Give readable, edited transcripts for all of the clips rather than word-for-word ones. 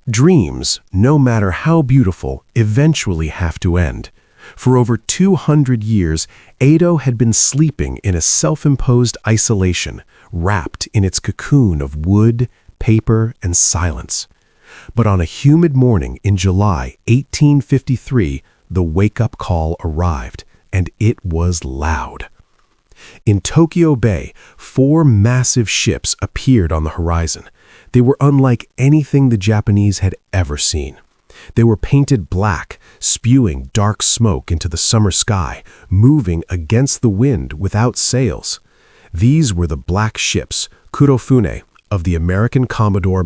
Dreams, no matter how beautiful, eventually have to end. For over 200 years, Edo had been sleeping in a self-imposed isolation, wrapped in its cocoon of wood, paper, and silence. But on a humid morning in July 1853, the wake-up call arrived, and it was loud. In Tokyo Bay, 4 massive ships appeared on the horizon. They were unlike anything the Japanese had ever seen. They were painted black, spewing dark smoke into the summer sky, moving against the wind without sails. These were the black ships, Kurofune, of the American Commodore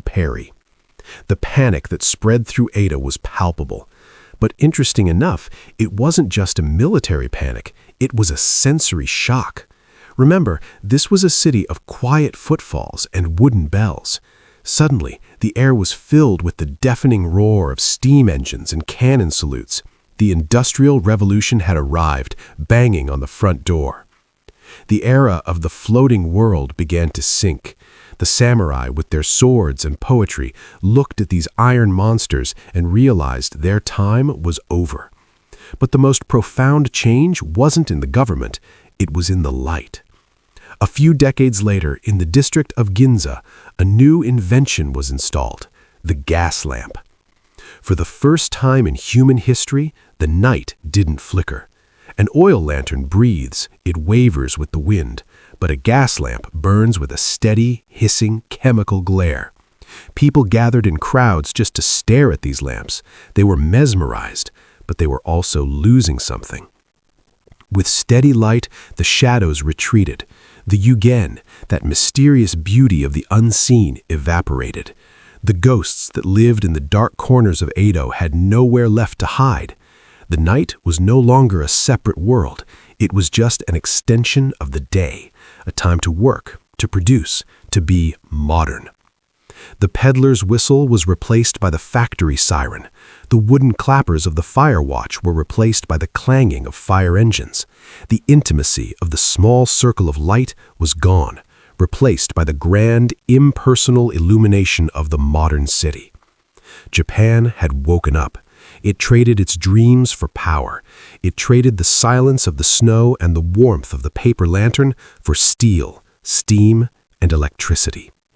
Perry. The panic that spread through Edo was palpable. But interesting enough, it wasn't just a military panic, it was a sensory shock. Remember, this was a city of quiet footfalls and wooden bells. Suddenly, the air was filled with the deafening roar of steam engines and cannon salutes. The Industrial Revolution had arrived, banging on the front door. The era of the floating world began to sink. The samurai, with their swords and poetry, looked at these iron monsters and realized their time was over. But the most profound change wasn't in the government, it was in the light. A few decades later, in the district of Ginza, a new invention was installed, the gas lamp. For the first time in human history, the night didn't flicker. An oil lantern breathes, it wavers with the wind, but a gas lamp burns with a steady, hissing, chemical glare. People gathered in crowds just to stare at these lamps. They were mesmerized, but they were also losing something. With steady light, the shadows retreated. The yūgen, that mysterious beauty of the unseen, evaporated. The ghosts that lived in the dark corners of Edo had nowhere left to hide. The night was no longer a separate world. It was just an extension of the day, a time to work, to produce, to be modern. The peddler's whistle was replaced by the factory siren. The wooden clappers of the fire watch were replaced by the clanging of fire engines. The intimacy of the small circle of light was gone, replaced by the grand, impersonal illumination of the modern city. Japan had woken up. It traded its dreams for power. It traded the silence of the snow and the warmth of the paper lantern for steel, steam, and electricity.